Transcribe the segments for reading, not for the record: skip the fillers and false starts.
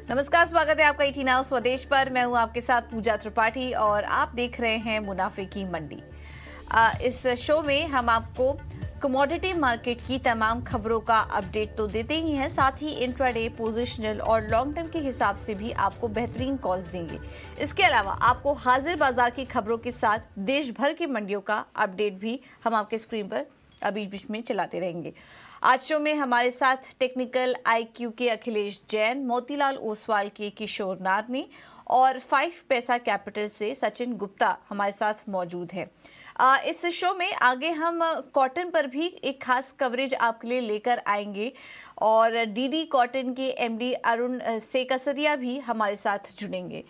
नमस्कार, स्वागत है आपका ईटी नाउ स्वदेश पर। मैं हूं आपके साथ पूजा त्रिपाठी और आप देख रहे हैं मुनाफे की मंडी। इस शो में हम आपको कमोडिटी मार्केट की तमाम खबरों का अपडेट तो देते ही हैं, साथ ही इंट्राडे, पोजिशनल और लॉन्ग टर्म के हिसाब से भी आपको बेहतरीन कॉल्स देंगे। इसके अलावा आपको हाजिर बाजार की खबरों के साथ देश भर की मंडियों का अपडेट भी हम आपके स्क्रीन पर बीच बीच में चलाते रहेंगे। आज शो में हमारे साथ टेक्निकल आईक्यू के अखिलेश जैन, मोतीलाल ओसवाल के किशोर नारनी और 5 पैसा कैपिटल से सचिन गुप्ता हमारे साथ मौजूद हैं। इस शो में आगे हम कॉटन पर भी एक खास कवरेज आपके लिए लेकर आएंगे और डीडी कॉटन के एमडी अरुण सेकसरिया भी हमारे साथ जुड़ेंगे।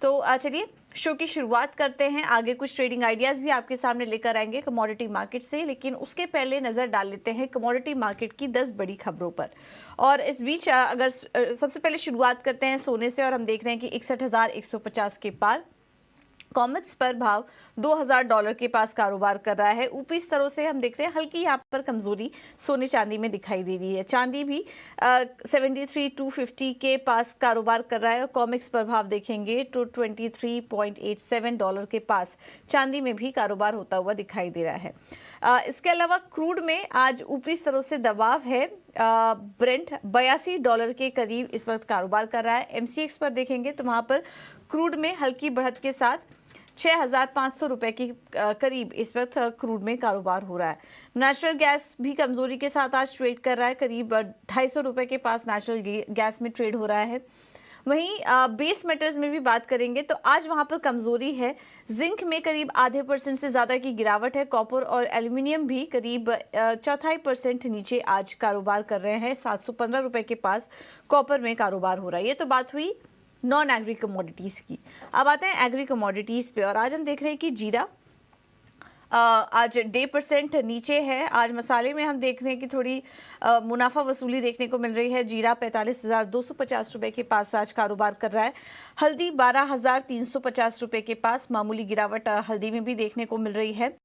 तो चलिए शो की शुरुआत करते हैं। आगे कुछ ट्रेडिंग आइडियाज भी आपके सामने लेकर आएंगे कमोडिटी मार्केट से, लेकिन उसके पहले नजर डाल लेते हैं कमोडिटी मार्केट की 10 बड़ी खबरों पर। और इस बीच अगर सबसे पहले शुरुआत करते हैं सोने से, और हम देख रहे हैं कि 61,150 के पार कॉमेक्स पर भाव $2,000 के पास कारोबार कर रहा है। ऊपरी स्तरों से हम देख रहे हैं हल्की यहाँ पर कमजोरी सोने चांदी में दिखाई दे रही है। चांदी भी 73,250 के पास कारोबार कर रहा है और कॉमेक्स पर भाव देखेंगे तो $23.87 के पास चांदी में भी कारोबार होता हुआ दिखाई दे रहा है। इसके अलावा क्रूड में आज ऊपरी स्तरों से दबाव है। ब्रेंट $82 के करीब इस वक्त कारोबार कर रहा है। एमसीएक्स पर देखेंगे तो वहां पर क्रूड में हल्की बढ़त के साथ 6,500 रुपए की करीब इस वक्त क्रूड में कारोबार हो रहा है। नेचुरल गैस भी कमजोरी के साथ आज ट्रेड कर रहा है, करीब 250 रुपए के पास नेचुरल गैस में ट्रेड हो रहा है। वहीं बेस मेटल्स में भी बात करेंगे तो आज वहां पर कमजोरी है। जिंक में करीब ½ % से ज्यादा की गिरावट है। कॉपर और एल्यूमिनियम भी करीब 0.25% नीचे आज कारोबार कर रहे हैं। 715 रुपए के पास कॉपर में कारोबार हो रहा है। ये तो बात हुई नॉन एग्री कमोडिटीज की। अब आते हैं एग्री कमोडिटीज पे, और आज हम देख रहे हैं कि जीरा आज 1.5% नीचे है। आज मसाले में हम देख रहे हैं कि थोड़ी मुनाफा वसूली देखने को मिल रही है। जीरा 45,250 रुपए के पास आज कारोबार कर रहा है। हल्दी 12,350 रुपए के पास मामूली गिरावट हल्दी में भी देखने को मिल रही है।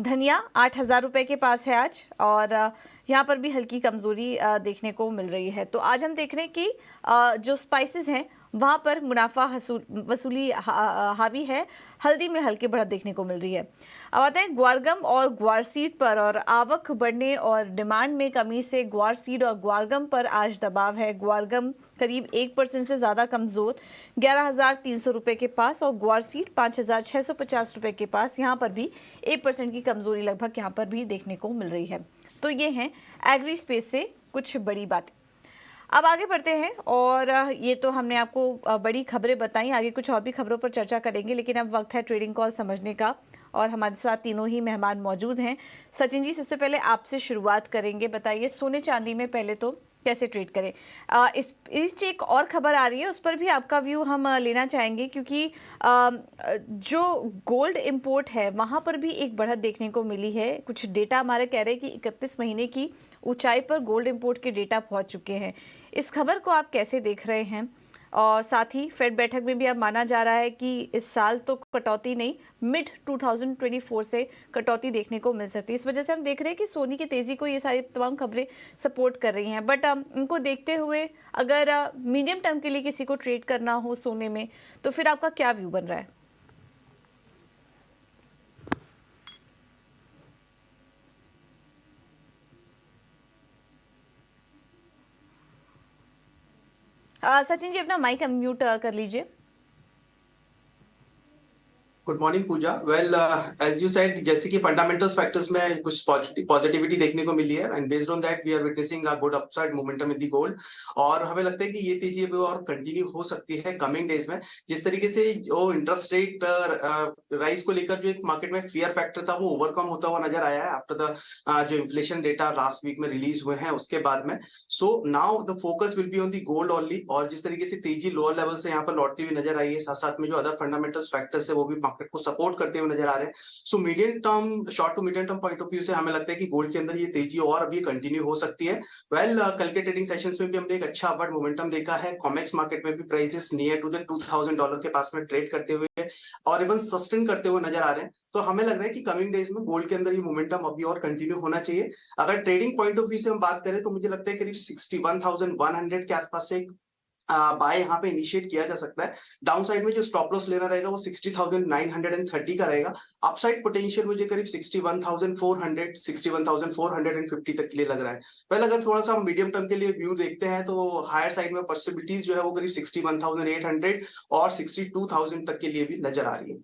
धनिया 8,000 रुपए के पास है आज, और यहाँ पर भी हल्की कमजोरी देखने को मिल रही है। तो आज हम देख रहे हैं कि जो स्पाइसेस हैं वहां पर मुनाफा वसूली हावी है। हल्दी में हल्की बढ़त देखने को मिल रही है। अब आते हैं ग्वारगम और ग्वार सीड पर, और आवक बढ़ने और डिमांड में कमी से ग्वार सीड और ग्वारगम पर आज दबाव है। ग्वारगम करीब 1% से ज्यादा कमजोर 11,300 रुपए के पास, और ग्वार सीड 5,650 रुपए के पास। यहाँ पर भी 1% की कमजोरी लगभग यहाँ पर भी देखने को मिल रही है। तो ये हैं एग्री स्पेस से कुछ बड़ी बातें। अब आगे बढ़ते हैं, और ये तो हमने आपको बड़ी खबरें बताई। आगे कुछ और भी खबरों पर चर्चा करेंगे, लेकिन अब वक्त है ट्रेडिंग कॉल समझने का, और हमारे साथ तीनों ही मेहमान मौजूद हैं। सचिन जी, सबसे पहले आपसे शुरुआत करेंगे। बताइए सोने चांदी में पहले तो कैसे ट्रेड करें। इस एक और खबर आ रही है, उस पर भी आपका व्यू हम लेना चाहेंगे, क्योंकि जो गोल्ड इंपोर्ट है वहां पर भी एक बढ़त देखने को मिली है। कुछ डेटा हमारे कह रहे हैं कि 31 महीने की ऊंचाई पर गोल्ड इंपोर्ट के डेटा पहुंच चुके हैं। इस खबर को आप कैसे देख रहे हैं? और साथ ही फेड बैठक में भी अब माना जा रहा है कि इस साल तो कटौती नहीं, मिड 2024 से कटौती देखने को मिल सकती है। इस वजह से हम देख रहे हैं कि सोने की तेजी को ये सारी तमाम खबरें सपोर्ट कर रही हैं। बट इनको देखते हुए अगर मीडियम टर्म के लिए किसी को ट्रेड करना हो सोने में, तो फिर आपका क्या व्यू बन रहा है? सचिन जी, अपना माइक अनम्यूट कर लीजिए। Good morning Pooja. Well, as you said, जैसे कि फंडामेंटल्स फैक्टर्स में कुछ पॉजिटिविटी देखने को मिली है, and based on that we are witnessing a good upside momentum in the gold, और हमें लगता है कि ये तेजी अभी और कंटिन्यू हो सकती है कमिंग डेज में। जिस तरीके से जो इंटरेस्ट रेट राइज को लेकर जो एक मार्केट में फियर फैक्टर था वो ओवरकम होता हुआ नजर आया है आफ्टर द जो इन्फ्लेशन डेटा लास्ट वीक में रिलीज हुए हैं उसके बाद में। So now the focus will be on the gold only, और जिस तरीके से तेजी लोअर लेवल से यहाँ पर लौटती हुई नजर आई है, साथ साथ में जो अदर फंडामेंटल्स फैक्टर्स है वो भी मार्केट को सपोर्ट करते हुए नजर आ रहे हैं। So medium term, short to medium term point of view से हमें लगता है कि गोल्ड के अंदर ये तेजी और अभी कंटिन्यू हो सकती है। वेल, कल के ट्रेडिंग सेशंस में भी हमने एक अच्छा अपवर्ड मोमेंटम देखा है। कॉमेक्स मार्केट में भी प्राइसेस नियर टू द $2,000 के पास में ट्रेड करते हुए और इवन सस्टेन करते हुए नजर आ रहे हैं। तो हमें लग रहा है कि कमिंग डेज में गोल्ड के अंदर ये मोमेंटम अभी और कंटिन्यू होना चाहिए। अगर ट्रेडिंग पॉइंट ऑफ व्यू से हम बात करें तो मुझे लगता है करीब 61,100 के आसपास से बाय यहाँ पे इनिशिएट किया जा सकता है। डाउन साइड में जो स्टॉप लॉस लेना रहेगा वो 60,930 का रहेगा। अपसाइड पोटेंशियल मुझे करीब 61,400 61,450 तक के लिए लग रहा है। पहले अगर थोड़ा सा हम मीडियम टर्म के लिए व्यू देखते हैं तो हायर साइड में पॉसिबिलिटीज जो है वो करीब 61,800 और 62,000 तक के लिए भी नजर आ रही है।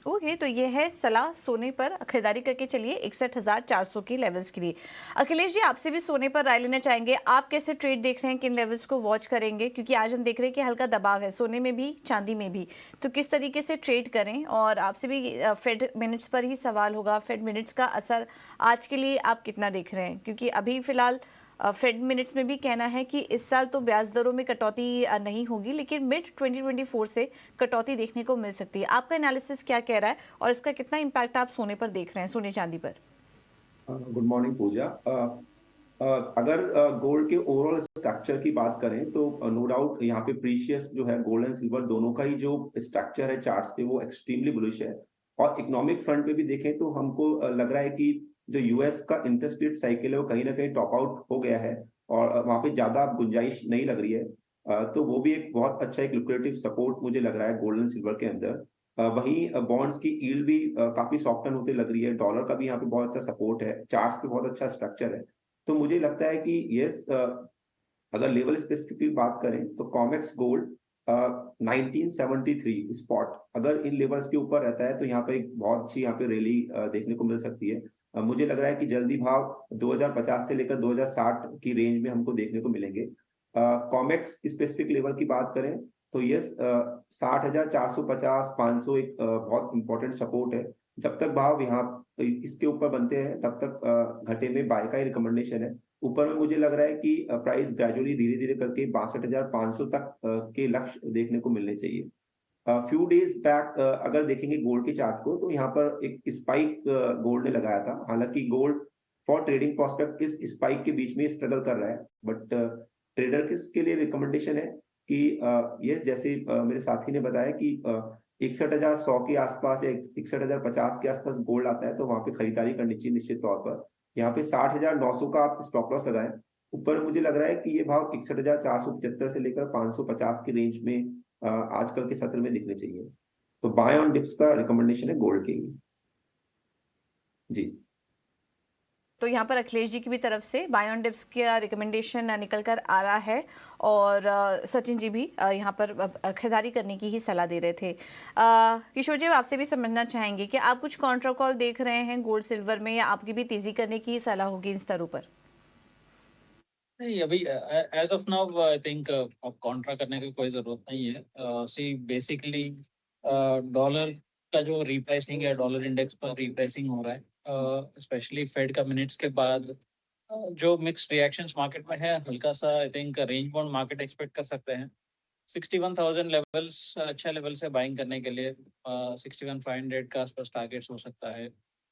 ओके, तो ये है सलाह सोने पर खरीदारी करके चलिए 61,400 की लेवल्स के लिए। अखिलेश जी, आपसे भी सोने पर राय लेना चाहेंगे, आप कैसे ट्रेड देख रहे हैं, किन लेवल्स को वॉच करेंगे, क्योंकि आज हम देख रहे हैं कि हल्का दबाव है सोने में भी चांदी में भी, तो किस तरीके से ट्रेड करें? और आपसे भी फेड मिनट्स पर ही सवाल होगा, फेड मिनट्स का असर आज के लिए आप कितना देख रहे हैं, क्योंकि अभी फिलहाल फेड मिनट्स में भी कहना है कि इस साल तो ब्याज दरों में कटौती नहीं होगी, लेकिन मिड 2024 से कटौती देखने को मिल सकती है। आपका एनालिसिस क्या कह रहा है और इसका कितना इम्पैक्ट आप सोने पर देख रहे हैं, सोने चांदी पर? गुड मॉर्निंग पूजा। अगर गोल्ड के ओवरऑल स्ट्रक्चर की बात करें तो नो डाउट यहाँ पे प्रीशियस जो है गोल्ड एंड सिल्वर दोनों का ही जो स्ट्रक्चर है चार्ट्स पे वो एक्सट्रीमली बुलिश है। और इकोनॉमिक फ्रंट पे भी देखें तो हमको लग रहा है कि जो यूएस का इंटरेस्ट रेट साइकिल है वो कहीं ना कहीं टॉप आउट हो गया है और वहाँ पे ज्यादा गुंजाइश नहीं लग रही है। तो वो भी एक बहुत अच्छा एक लिक्विडेटिव सपोर्ट मुझे लग रहा है गोल्ड एंड सिल्वर के अंदर। वहीं बॉन्ड्स की यील्ड भी काफी सॉफ्टन होते लग रही है। डॉलर का भी यहाँ पे बहुत अच्छा सपोर्ट है, चार्ट्स पे बहुत अच्छा स्ट्रक्चर है। तो मुझे लगता है कि यस, अगर लेवल स्पेसिफिकली बात करें तो कॉमेक्स गोल्ड 1973 स्पॉट अगर इन लेवल्स के ऊपर रहता है तो यहाँ पे एक बहुत अच्छी यहाँ पे रैली देखने को मिल सकती है। मुझे लग रहा है कि जल्दी भाव 2050 से लेकर 2060 की रेंज में हमको देखने को मिलेंगे। कॉमेक्स स्पेसिफिक लेवल की बात करें तो यस, 60,450 500 एक बहुत इंपॉर्टेंट सपोर्ट है। जब तक भाव यहाँ इसके ऊपर बनते हैं तब तक घटे में बाय का ही रिकमेंडेशन है। ऊपर में मुझे लग रहा है कि प्राइस ग्रेजुअली धीरे धीरे करके 62,500 तक के लक्ष्य देखने को मिलने चाहिए। फ्यू डेज बैक अगर देखेंगे गोल्ड के चार्ट को तो यहाँ पर एक स्पाइक गोल्ड ने लगाया था। हालांकि गोल्ड फॉर ट्रेडिंग प्रोस्पेक्ट इस स्पाइक के बीच में स्ट्रगल कर रहा है, बट ट्रेडर के लिए रिकमेंडेशन है कि ये जैसे मेरे साथी ने बताया कि 61,100 के आसपास या 61,050 के आसपास गोल्ड आता है तो वहां पे खरीदारी करनी चाहिए निश्चित तौर पर। यहाँ पे 60,900 का आप स्टॉप लॉस लगाएं। ऊपर मुझे लग रहा है कि ये भाव 61,475 से लेकर 550 की रेंज में आजकल के सत्र में दिखने चाहिए। तो बाय ऑन डिप्स का रिकमेंडेशन है गोल्ड के लिए जी। तो यहाँ पर अखिलेश जी की भी तरफ से बाय ऑन डिप्स का रिकमेंडेशन निकल कर आ रहा है और सचिन जी भी यहाँ पर खरीदारी करने की ही सलाह दे रहे थे। किशोर जी, आपसे भी समझना चाहेंगे कि आप कुछ कॉन्ट्रा कॉल देख रहे हैं गोल्ड सिल्वर में, या आपकी भी तेजी करने की सलाह होगी इन स्तरों पर? नहीं, अभी as of now I think अब कॉन्ट्रा करने की कोई जरूरत नहीं है। सी बेसिकली डॉलर का जो रीप्राइसिंग है, डॉलर इंडेक्स पर रीप्राइसिंग हो रहा है, स्पेशली फेड का मिनट्स के बाद जो मिक्स्ड रिएक्शंस मार्केट में है, हल्का सा I think range bound market expect कर सकते हैं। 61,000 लेवल्स अच्छा लेवल से बाइंग करने के लिए 61,500 का आसपास टारगेट्स हो सकता है।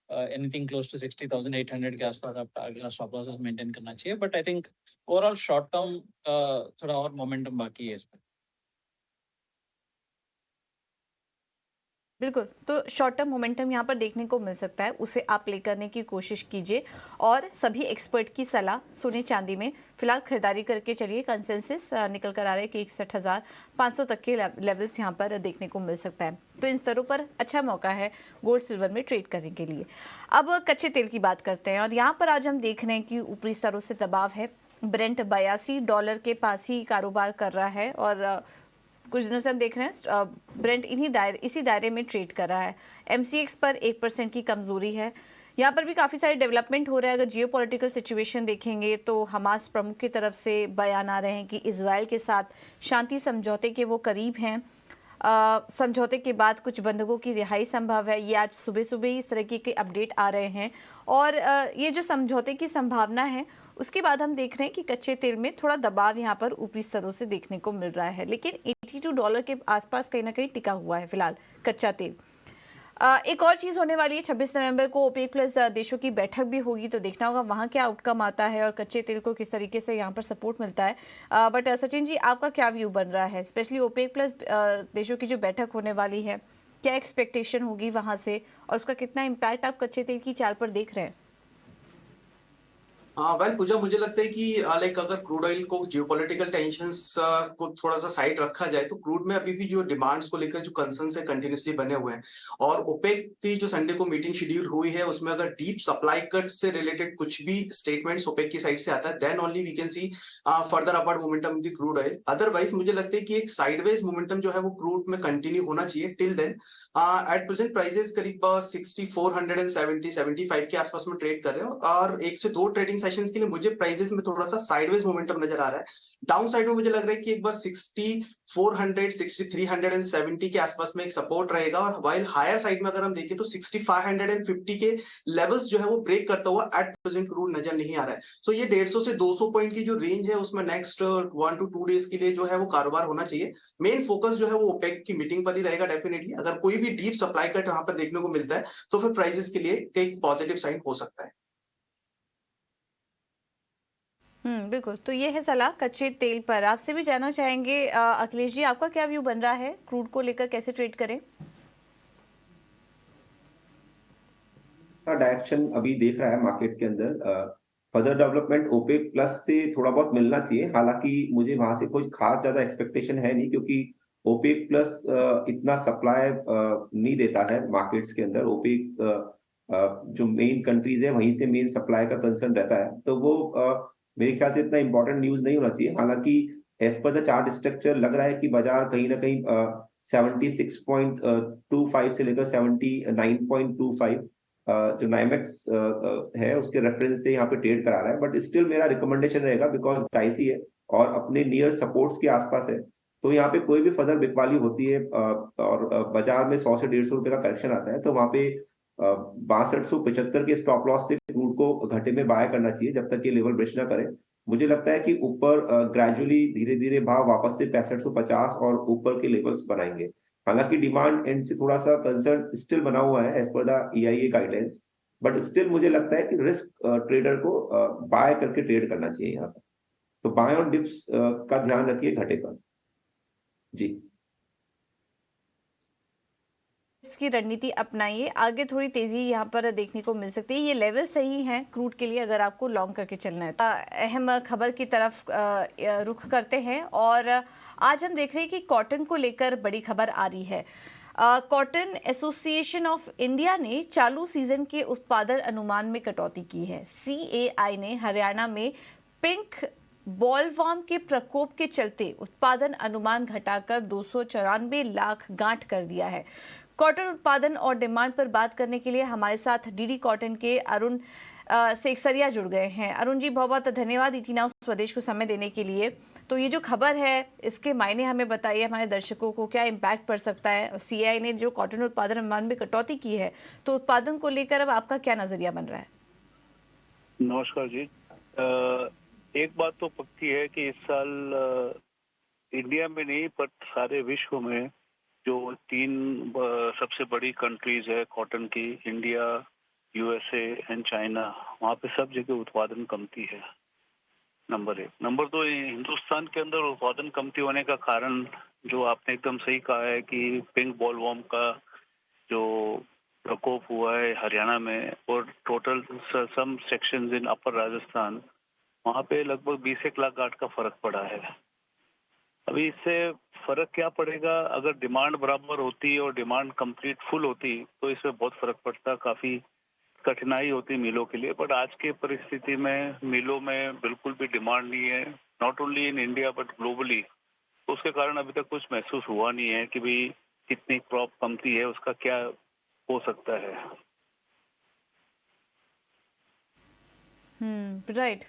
एनीथिंग क्लोज टू 60,800 के आसपास आप स्टॉप लॉसेस मेंटेन करना चाहिए, but I think overall short term थोड़ा और मोमेंटम बाकी है इसमें। बिल्कुल, तो शॉर्ट टर्म मोमेंटम यहाँ पर देखने को मिल सकता है, उसे आप प्ले करने की कोशिश कीजिए और सभी एक्सपर्ट की सलाह सोने चांदी में फिलहाल खरीदारी करके चलिए। कंसेंसस निकल कर आ रहा है कि 61,500 तक के लेवल्स यहाँ पर देखने को मिल सकता है, तो इन स्तरों पर अच्छा मौका है गोल्ड सिल्वर में ट्रेड करने के लिए। अब कच्चे तेल की बात करते हैं और यहाँ पर आज हम देख रहे हैं कि ऊपरी स्तरों से दबाव है। ब्रेंट $82 के पास ही कारोबार कर रहा है और कुछ दिनों से हम देख रहे हैं ब्रेंट इसी दायरे में ट्रेड कर रहा है। MCX पर 1% की कमजोरी है। यहाँ पर भी काफ़ी सारे डेवलपमेंट हो रहे हैं। अगर जियोपॉलिटिकल सिचुएशन देखेंगे तो हमास प्रमुख की तरफ से बयान आ रहे हैं कि इजराइल के साथ शांति समझौते के वो करीब हैं। समझौते के बाद कुछ बंधकों की रिहाई संभव है। ये आज सुबह सुबह ही इस तरह के अपडेट आ रहे हैं और ये जो समझौते की संभावना है उसके बाद हम देख रहे हैं कि कच्चे तेल में थोड़ा दबाव यहाँ पर ऊपरी स्तरों से देखने को मिल रहा है, लेकिन $82 के आसपास कहीं ना कहीं टिका हुआ है फिलहाल कच्चा तेल। एक और चीज़ होने वाली है, 26 नवंबर को OPEC प्लस देशों की बैठक भी होगी, तो देखना होगा वहाँ क्या आउटकम आता है और कच्चे तेल को किस तरीके से यहाँ पर सपोर्ट मिलता है। बट सचिन जी, आपका क्या व्यू बन रहा है, स्पेशली OPEC प्लस देशों की जो बैठक होने वाली है, क्या एक्सपेक्टेशन होगी वहाँ से और उसका कितना इम्पैक्ट आप कच्चे तेल की चाल पर देख रहे हैं? वेल पूजा, मुझे लगता है कि लाइक अगर क्रूड ऑयल को जियोपॉलिटिकल टेंशंस को थोड़ा सा साइड रखा जाए तो क्रूड में अभी भी जो डिमांड्स को लेकर जो कंसर्न्स है कंटिन्यूसली बने हुए हैं। और ओपेक की जो संडे को मीटिंग शेड्यूल हुई है उसमें अगर डीप सप्लाई कट से रिलेटेड कुछ भी स्टेटमेंट्स ओपेक की साइड से आता है then only we can see further upward momentum in the crude oil. Otherwise मुझे लगता है कि एक साइडवेज मोमेंटम जो है वो क्रूड में कंटिन्यू होना चाहिए till then. At present prices करीब 6470 75 के आसपास में ट्रेड कर रहे हैं और एक से दो ट्रेडिंग सेशंस के लिए मुझे प्राइसेस में थोड़ा सा साइडवेज मोमेंटम नजर आ रहा है। डाउन साइड में मुझे लग रहा है कि एक बार 6400 6370 के आसपास में एक सपोर्ट रहेगा और वाइल हायर साइड में अगर हम देखें तो 6550 के लेवल्स जो है वो ब्रेक करता हुआ एट प्रेजेंट क्रूड नजर नहीं आ रहा है। सो ये 150 से 200 पॉइंट की जो रेंज है उसमें नेक्स्ट 1 to 2 डेज के लिए जो है वो कारोबार होना चाहिए। मेन फोकस जो है वो ओपेक की मीटिंग पर ही रहेगा डेफिनेटली। अगर कोई भी डीप सप्लाई कट वहां पर देखने को मिलता है तो फिर प्राइसेस के लिए कई पॉजिटिव साइन हो सकता है। बिल्कुल। तो ये है सलाह कच्चे तेल पर। आपसे भी जानना चाहेंगे अखिलेश जी, आपका क्या व्यू बन रहा है क्रूड को लेकर, कैसे ट्रेड करें? का डायरेक्शन अभी देख रहा है मार्केट के अंदर। फर्दर डेवलपमेंट ओपेक प्लस से थोड़ा बहुत मिलना चाहिए, हालांकि मुझे वहां से कुछ खास ज्यादा एक्सपेक्टेशन है नहीं, क्योंकि ओपेक प्लस इतना सप्लाई नहीं देता है मार्केट्स के अंदर। ओपेक जो मेन कंट्रीज है वहीं से मेन सप्लाई का कंसर्न रहता है, तो वो मेरे ख्याल से इतना इंपॉर्टेंट न्यूज नहीं होना चाहिए। हालांकि as per the chart structure लग रहा है कि बाजार कहीं ना कहीं 76.25 से लेकर 79.25 जो नाइमेक्स है उसके रेफरेंस से यहाँ पे ट्रेड करा रहा है। बट स्टिल मेरा रिकमेंडेशन रहेगा, बिकॉज डाइसी है और अपने नियर सपोर्ट्स के आसपास है, तो यहाँ पे कोई भी फर्दर बिकवाली होती है और बाजार में 100 से 150 रुपए का करेक्शन आता है, तो वहां पे 6275 के स्टॉप लॉस से क्रूड को घटे में बाय करना चाहिए जब तक ये लेवल ब्रेच ना करे। मुझे लगता है कि ऊपर ग्रेजुअली धीरे धीरे भाव वापस से 6550 और ऊपर के लेवल्स बनाएंगे। हालांकि डिमांड एंड से थोड़ा सा कंसर्न स्टिल बना हुआ है as per the EIA guidelines, but still मुझे लगता है कि रिस्क ट्रेडर को बाय करके ट्रेड करना चाहिए यहाँ पर। तो बाय ऑन डिप्स का ध्यान रखिए घटे पर। जी, इसकी रणनीति अपनाइए, आगे थोड़ी तेजी यहाँ पर देखने को मिल सकती है। ये लेवल सही हैं क्रूड के लिए अगर आपको लॉन्ग करके चलना है। अहम खबर की तरफ रुख करते हैं और आज हम देख रहे हैं कि कॉटन को लेकर बड़ी खबर आ रही है। कॉटन एसोसिएशन ऑफ इंडिया ने चालू सीजन के उत्पादन अनुमान में कटौती की है। CAI ने हरियाणा में पिंक बॉलवर्म के प्रकोप के चलते उत्पादन अनुमान घटाकर 294 लाख गांठ कर दिया है। कॉटन उत्पादन और डिमांड पर बात करने के लिए हमारे साथ डीडी कॉटन के अरुण सेक्सरिया जुड़ गए हैं। अरुण जी, बहुत बहुत धन्यवाद ET नाउ स्वदेश को समय देने के लिए। तो ये जो खबर है इसके मायने हमें बताइए, हमारे दर्शकों को क्या इम्पैक्ट पड़ सकता है? CAI ने जो कॉटन उत्पादन अनुमान में कटौती की है, तो उत्पादन को लेकर अब आपका क्या नजरिया बन रहा है? नमस्कार जी। एक बात तो पक्की है कि इस साल इंडिया में नहीं पर सारे विश्व में जो 3 सबसे बड़ी कंट्रीज है कॉटन की, इंडिया, USA एंड चाइना, वहाँ पे सब जगह उत्पादन कमती है। नंबर 1। नंबर 2, हिंदुस्तान के अंदर उत्पादन कमती होने का कारण जो आपने एकदम सही कहा है कि पिंक बॉलवर्म का जो प्रकोप हुआ है हरियाणा में और टोटल सम सेक्शंस इन अपर राजस्थान, वहाँ पे लगभग 20 लाख गांठ का फर्क पड़ा है। अभी इससे फर्क क्या पड़ेगा? अगर डिमांड बराबर होती और डिमांड कंप्लीट फुल होती तो इसमें बहुत फर्क पड़ता, काफी कठिनाई होती मिलों के लिए। बट आज के परिस्थिति में मिलों में बिल्कुल भी डिमांड नहीं है, not only in India but globally. तो उसके कारण अभी तक कुछ महसूस हुआ नहीं है कि भाई कितनी क्रॉप कमती है, उसका क्या हो सकता है। राइट।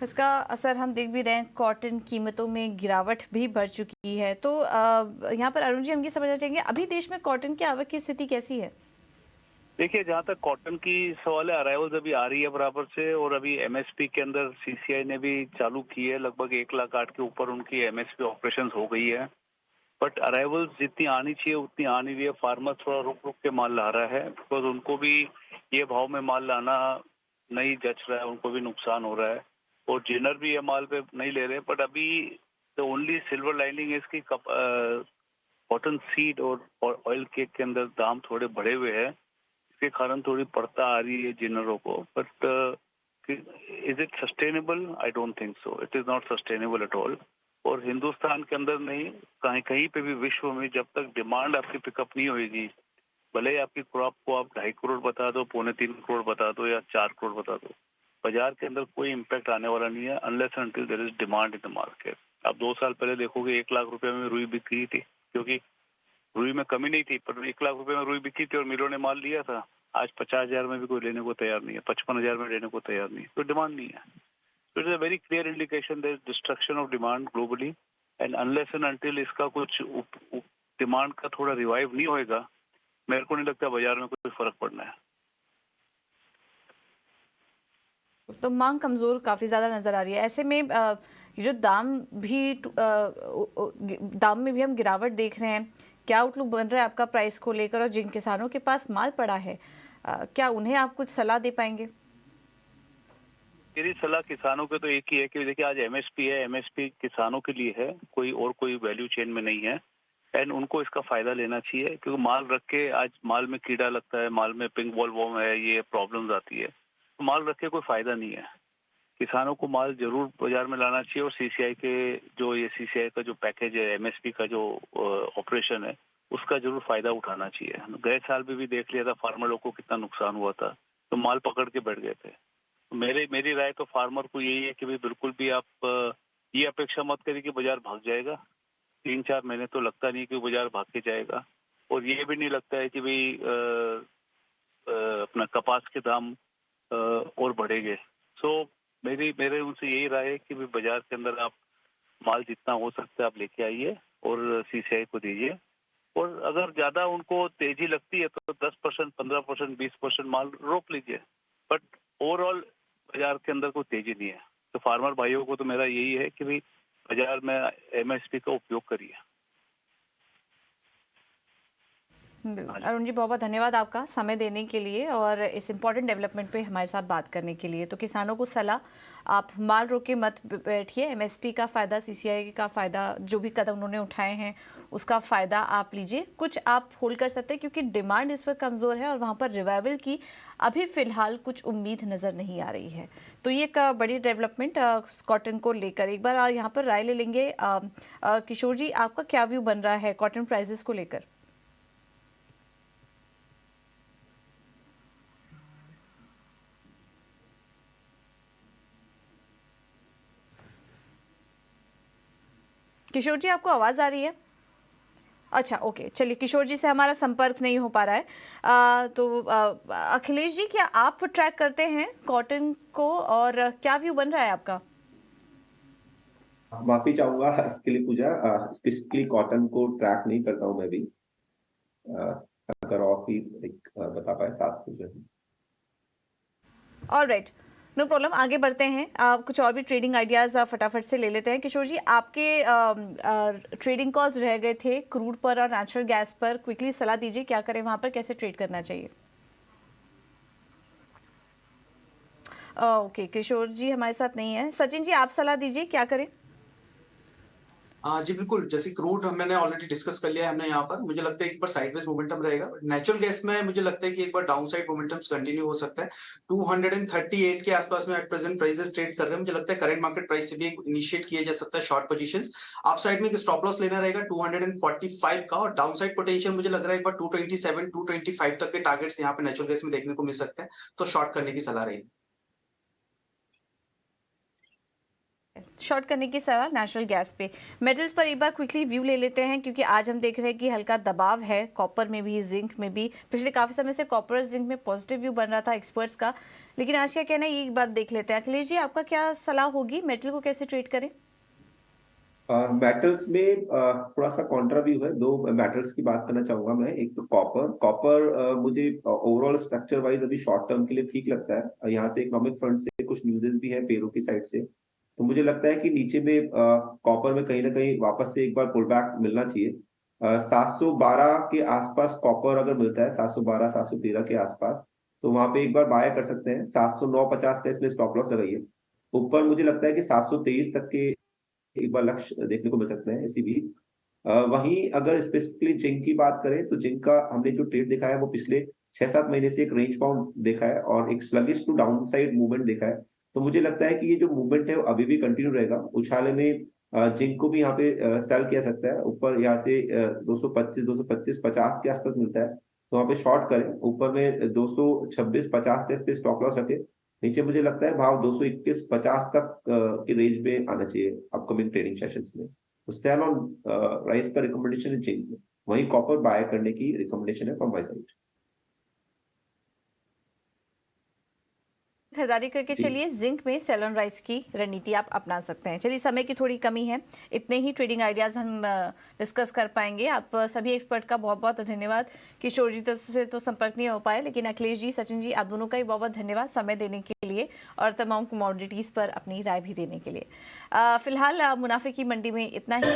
इसका असर हम देख भी रहे हैं, कॉटन कीमतों में गिरावट भी बढ़ चुकी है। तो यहाँ पर अरुण जी, हम ये समझना चाहेंगे अभी देश में कॉटन की आवक की स्थिति कैसी है? देखिए, जहाँ तक कॉटन की सवाल है, अराइवल्स अभी आ रही है बराबर से, और अभी MSP के अंदर CCI ने भी चालू की है, लगभग 1 लाख गांठ के ऊपर उनकी MSP ऑपरेशंस हो गई है। बट अराइवल्स जितनी आनी चाहिए उतनी आ नहीं रही है। फार्मर थोड़ा रुक रुक के माल ला रहा है, बिकॉज उनको भी ये भाव में माल लाना नहीं जच रहा है, उनको भी नुकसान हो रहा है, और जिनर भी ये माल पे नहीं ले रहे। बट अभी द ओनली सिल्वर लाइनिंग है इसकी, कॉटन सीड और ऑयल केक के अंदर दाम थोड़े बढ़े हुए हैं, इसके कारण थोड़ी पड़ता आ रही है जिनरों को। But is it sustainable? I don't think so, it is not sustainable at all. और हिंदुस्तान के अंदर नहीं, कहीं कहीं पे भी विश्व में जब तक डिमांड आपकी पिकअप नहीं होगी, भले ही आपकी क्रॉप को आप 2.5 करोड़ बता दो, 2.25 करोड़ बता दो या 4 करोड़ बता दो, बाजार के अंदर कोई इम्पैक्ट आने वाला नहीं है unless until there is demand in the market. आप 2 साल पहले देखोगे 1 लाख रुपए में रुई बिक रही थी, क्योंकि रुई में कमी नहीं थी, पर 1 लाख रुपए में रुई बिकी थी और मिलों ने माल लिया था। आज 50,000 में भी कोई लेने को तैयार नहीं है, 55,000 में लेने को तैयार नहीं है, तो डिमांड नहीं है। So it is a very clear indication there is destruction of demand globally, and unless and until इसका कुछ डिमांड का थोड़ा रिवाइव नहीं होएगा, मेरे को नहीं लगता बाजार में कोई फर्क पड़ना है। तो मांग कमजोर काफी ज्यादा नजर आ रही है। ऐसे में ये जो दाम में भी हम गिरावट देख रहे हैं, क्या आउटलुक बन रहा है आपका प्राइस को लेकर? और जिन किसानों के पास माल पड़ा है, क्या उन्हें आप कुछ सलाह दे पाएंगे? मेरी सलाह किसानों के तो एक ही है कि देखिए आज एमएसपी है, एमएसपी किसानों के लिए है, कोई वैल्यू चेन में नहीं है, एंड उनको इसका फायदा लेना चाहिए, क्योंकि माल रख के आज माल में कीड़ा लगता है, माल में पिंक बॉल वॉर्म है, ये प्रॉब्लम्स आती है, तो माल रख के कोई फायदा नहीं है। किसानों को माल जरूर बाजार में लाना चाहिए, और सीसीआई के जो ये सीसीआई का जो पैकेज है, एमएसपी का जो ऑपरेशन है, उसका जरूर फायदा उठाना चाहिए। गए साल भी देख लिया था फार्मर लोग को कितना नुकसान हुआ था, तो माल पकड़ के बैठ गए थे। मेरी राय तो फार्मर को यही है कि भाई बिल्कुल भी आप ये अपेक्षा मत करिए कि बाजार भाग जाएगा। 3-4 महीने तो लगता नहीं कि बाजार भाग के जाएगा, और ये भी नहीं लगता है कि भाई अपना कपास के दाम और बढ़ेंगे। सो मेरे उनसे यही राय है कि भाई बाजार के अंदर आप माल जितना हो सकता है आप लेके आइए और सीसीआई को दीजिए, और अगर ज्यादा उनको तेजी लगती है तो 10%, 15%, 20% माल रोक लीजिए, बट ओवरऑल बाजार के अंदर कोई तेजी नहीं है। तो फार्मर भाइयों को तो मेरा यही है कि भाई बाजार में एमएसपी का उपयोग करिए। अरुण जी, बहुत बहुत धन्यवाद आपका समय देने के लिए और इस इम्पोर्टेंट डेवलपमेंट पे हमारे साथ बात करने के लिए। तो किसानों को सलाह, आप माल रोक के मत बैठिए, एमएसपी का फ़ायदा, सीसीआई का फ़ायदा, जो भी कदम उन्होंने उठाए हैं उसका फ़ायदा आप लीजिए। कुछ आप होल्ड कर सकते हैं क्योंकि डिमांड इस वक्त कमज़ोर है और वहाँ पर रिवाइवल की अभी फ़िलहाल कुछ उम्मीद नज़र नहीं आ रही है। तो ये एक बड़ी डेवलपमेंट कॉटन को लेकर। एक बार यहाँ पर राय ले लेंगे। किशोर जी, आपका क्या व्यू बन रहा है कॉटन प्राइजेस को लेकर? किशोर जी, आपको आवाज आ रही है? अच्छा, ओके, चलिए, किशोर जी से हमारा संपर्क नहीं हो पा रहा है। तो अखिलेश जी, क्या आप ट्रैक करते हैं कॉटन को और क्या व्यू बन रहा है आपका? माफी चाहूंगा इसके लिए पूजा, स्पेसिफिकली कॉटन को ट्रैक नहीं करता हूं मैं भी। अगर और भी बता पाए साथ पूजा। ऑलराइट, नो प्रॉब्लम, आगे बढ़ते हैं। कुछ और भी ट्रेडिंग आइडियाज फटाफट से ले लेते हैं। किशोर जी, आपके ट्रेडिंग कॉल्स रह गए थे क्रूड पर और नेचुरल गैस पर, क्विकली सलाह दीजिए क्या करें वहां पर, कैसे ट्रेड करना चाहिए? ओके, किशोर जी हमारे साथ नहीं है। सचिन जी, आप सलाह दीजिए क्या करें? जी बिल्कुल, जैसे क्रूड मैंने ऑलरेडी डिस्कस कर लिया है हमने यहाँ पर। मुझे लगता है एक बार साइडवेज मोमेंटम रहेगा। नेचुरल गैस में मुझे लगता है कि एक बार डाउन साइड मोमेंटम्स कंटिन्यू हो सकता है। 238 के आसपास में एट प्रेजेंट प्राइसेस ट्रेड कर रहे हैं। मुझे लगता है करंट मार्केट प्राइस से भी इनिशिएट किया जा सकता है शॉर्ट पोजीशंस। अप साइड में एक स्टॉप लॉस लेना रहेगा 245 का, और डाउन साइड पोटेंशियल मुझे लग रहा है एक बार 227, 225 तक के टारगेट्स यहाँ पे नेचुरल गैस में देखने को मिल सकते हैं, तो शॉर्ट करने की सलाह रहेगी। शॉर्ट करने की सलाह नेचुरल गैस पे। मेटल्स पर एक बार क्विकली व्यू ले लेते हैं क्योंकि आज हम देख रहे हैं कि हल्का दबाव है कॉपर में भी, जिंक में भी। पिछले काफी समय से कॉपर जिंक में पॉजिटिव व्यू बन रहा था एक्सपर्ट्स का, लेकिन आज क्या कहना है ये एक बार देख लेते हैं। अखिलेश जी, आपका क्या सलाह होगी, मेटल को कैसे ट्रेड करें? मेटल्स में थोड़ा सा कॉन्ट्रा व्यू है। 2 मेटल्स की बात करना चाहूंगा मैं। एक तो कॉपर मुझे ओवरऑल स्ट्रक्चर वाइज अभी शॉर्ट टर्म के लिए ठीक लगता है। यहाँ से इकोनॉमिक फ्रंट से कुछ न्यूज़ेस भी है पेरू की साइड से, तो मुझे लगता है कि नीचे में कॉपर में कहीं ना कहीं वापस से एक बार पुल बैक मिलना चाहिए। 712 के आसपास कॉपर अगर मिलता है, 712 713 के आसपास, तो वहां पे एक बार बाय कर सकते हैं। 709.50 का इसमें स्टॉप लॉस लगाइए। ऊपर मुझे लगता है कि 723 तक के एक बार लक्ष्य देखने को मिल सकते हैं इसी भी। वहीं अगर स्पेसिफिकली जिंक की बात करें तो जिंक का हमने जो ट्रेड देखा है वो पिछले 6-7 महीने से एक रेंज बाउंड देखा है और एक sluggish to down side movement देखा है। तो मुझे लगता है कि ये जो मूवमेंट है वो अभी भी कंटिन्यू रहेगा। उछाले में जिंक को भी यहाँ पे सेल किया सकता है, ऊपर यहाँ से 225 50 के आसपास मिलता है, तो वहाँ पे शॉर्ट करें। ऊपर में 226 50 के पे स्टॉप लॉस रखे। नीचे मुझे लगता है भाव 221 50 तक के रेंज में आना चाहिए अपकमिंग ट्रेडिंग सेशंस में। तो सेल ऑन राइस का रिकमेंडेशन है जिंक में, वहीं कॉपर बाय करने की रिकमेंडेशन है फ्रॉम माय साइड। खरीदारी करके जी। चलिए जिंक में सेल ऑन राइस की रणनीति आप अपना सकते हैं। चलिए, समय की थोड़ी कमी है, इतने ही ट्रेडिंग आइडियाज हम डिस्कस कर पाएंगे। आप सभी एक्सपर्ट का बहुत बहुत धन्यवाद। किशोर जी से तो संपर्क नहीं हो पाए, लेकिन अखिलेश जी, सचिन जी, आप दोनों का ही बहुत बहुत धन्यवाद समय देने के लिए और तमाम कमोडिटीज पर अपनी राय भी देने के लिए। फिलहाल मुनाफे की मंडी में इतना ही।